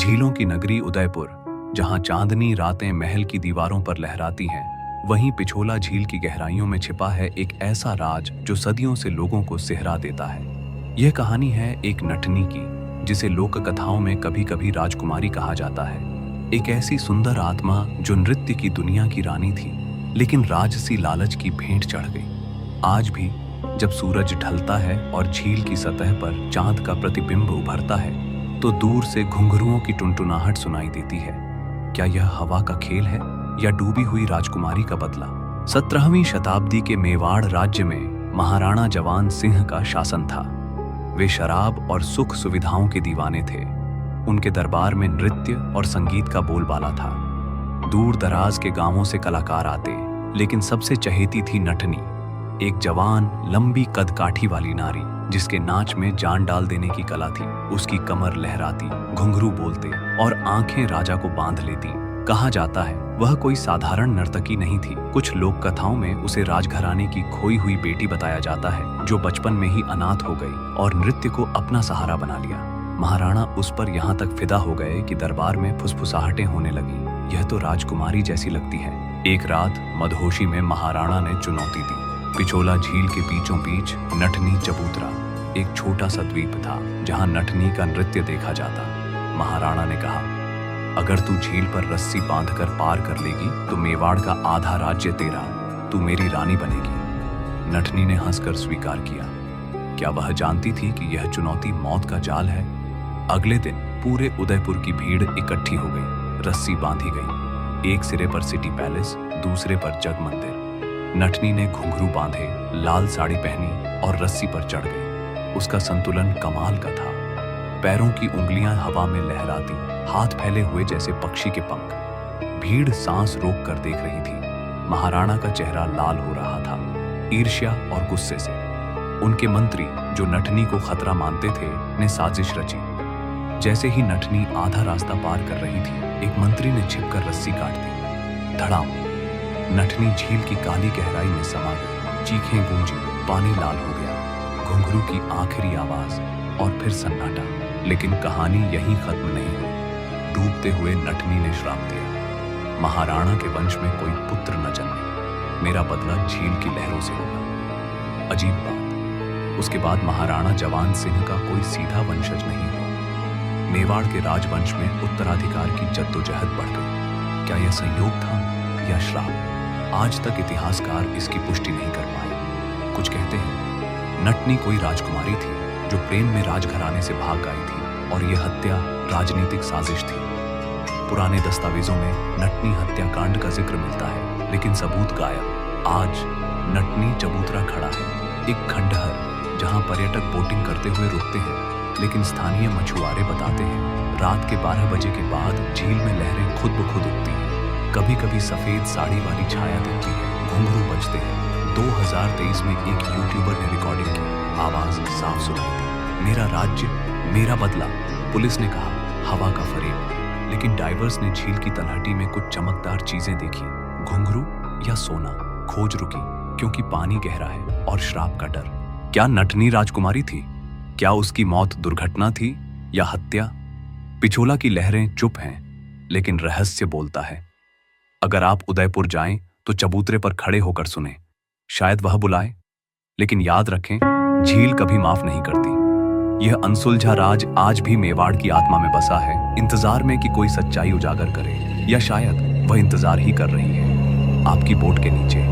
झीलों की नगरी उदयपुर, जहां चांदनी रातें महल की दीवारों पर लहराती हैं, वहीं पिछोला झील की गहराइयों में छिपा है एक ऐसा राज जो सदियों से लोगों को सिहरा देता है। यह कहानी है एक नटनी की, जिसे लोक कथाओं में कभी कभी राजकुमारी कहा जाता है। एक ऐसी सुंदर आत्मा जो नृत्य की दुनिया की रानी थी, लेकिन राजसी लालच की भेंट चढ़ गई। आज भी जब सूरज ढलता है और झील की सतह पर चांद का प्रतिबिंब उभरता है, तो दूर से घुंघरुओं की टुनटुनाहट सुनाई देती है। क्या यह हवा का खेल है या डूबी हुई राजकुमारी का बदला? 17वीं शताब्दी के मेवाड़ राज्य में महाराणा जवान सिंह का शासन था। वे शराब और सुख सुविधाओं के दीवाने थे। उनके दरबार में नृत्य और संगीत का बोलबाला था। दूर दराज के गांवों से कलाकार आते, लेकिन सबसे चहेती थी नटनी, एक जवान लंबी कदकाठी वाली नारी जिसके नाच में जान डाल देने की कला थी। उसकी कमर लहराती, घुंघरू बोलते और आंखें राजा को बांध लेती। कहा जाता है वह कोई साधारण नर्तकी नहीं थी। कुछ लोक कथाओं में उसे राजघराने की खोई हुई बेटी बताया जाता है, जो बचपन में ही अनाथ हो गई और नृत्य को अपना सहारा बना लिया। महाराणा उस पर यहाँ तक फिदा हो गए कि दरबार में फुसफुसाहटें होने लगी। यह तो राजकुमारी जैसी लगती है। एक रात मदहोशी में महाराणा ने चुनौती दी। पिछोला झील के बीचों बीच नटनी चबूतरा, एक छोटा सा द्वीप था जहां नटनी का नृत्य देखा जाता। महाराणा ने कहा, अगर तू झील पर रस्सी बांधकर पार कर लेगी तो मेवाड़ का आधा राज्य तेरा, तू मेरी रानी बनेगी। नटनी ने हंसकर स्वीकार किया। क्या वह जानती थी कि यह चुनौती मौत का जाल है? अगले दिन पूरे उदयपुर की भीड़ इकट्ठी हो गई। रस्सी बांधी गई। एक सिरे पर सिटी पैलेस, दूसरे पर जग मंदिर। नटनी ने घुंघरू बांधे, लाल साड़ी पहनी और रस्सी पर चढ़ गई। उसका संतुलन कमाल का था। पैरों की उंगलियां हवा में लहराती, हाथ फैले हुए जैसे पक्षी के पंख। भीड़ सांस रोक कर देख रही थी। महाराणा का चेहरा लाल हो रहा था, ईर्ष्या और गुस्से से। उनके मंत्री, जो नटनी को खतरा मानते थे, ने साजिश रची। जैसे ही नटनी आधा रास्ता पार कर रही थी, एक मंत्री ने छिपकर रस्सी काट दी। धड़ाम! नटनी झील की काली गहराई में समा गई। चीखें गूंजी, पानी लाल हो गया, घुंघरू की आखिरी आवाज और फिर सन्नाटा। लेकिन कहानी यहीं खत्म नहीं हुई। डूबते हुए नटनी ने श्राप दिया, महाराणा के वंश में कोई पुत्र न जन्मे। मेरा बदला झील की लहरों से होगा। अजीब बात, उसके बाद महाराणा जवान सिंह का कोई सीधा वंशज नहीं हुआ। मेवाड़ के राजवंश में उत्तराधिकार की जद्दोजहद बढ़ गई। क्या यह संयोग था या श्राप? आज तक इतिहासकार इसकी पुष्टि नहीं कर पाए। कुछ कहते हैं नटनी कोई राजकुमारी थी जो प्रेम में राजघराने से भाग आई थी और यह हत्या राजनीतिक साजिश थी। पुराने दस्तावेजों में नटनी हत्याकांड का जिक्र मिलता है, लेकिन सबूत गायब। आज नटनी चबूतरा खड़ा है, एक खंडहर जहां पर्यटक बोटिंग करते हुए रुकते हैं, लेकिन स्थानीय मछुआरे बताते हैं रात के 12 बजे के बाद झील में लहरें खुद ब खुद उठती हैं। कभी कभी सफेद साड़ी वाली छाया दिखती है, घुंघरू बजते हैं। 2023 में एक यूट्यूबर ने रिकॉर्डिंग की, आवाज साफ सुनाई दी, मेरा राज्य, मेरा बदला। पुलिस ने कहा हवा का फरेब, लेकिन डाइवर्स ने झील की तलहटी में कुछ चमकदार चीजें देखी। घुंघरू या सोना? खोज रुकी, क्योंकि पानी गहरा है और श्राप का डर। क्या नटनी राजकुमारी थी? क्या उसकी मौत दुर्घटना थी या हत्या? पिछोला की लहरें चुप हैं, लेकिन रहस्य बोलता है। अगर आप उदयपुर जाएं तो चबूतरे पर खड़े होकर सुने, शायद वह बुलाए। लेकिन याद रखें, झील कभी माफ नहीं करती। यह अनसुलझा राज आज भी मेवाड़ की आत्मा में बसा है, इंतजार में कि कोई सच्चाई उजागर करे, या शायद वह इंतजार ही कर रही है आपकी बोट के नीचे।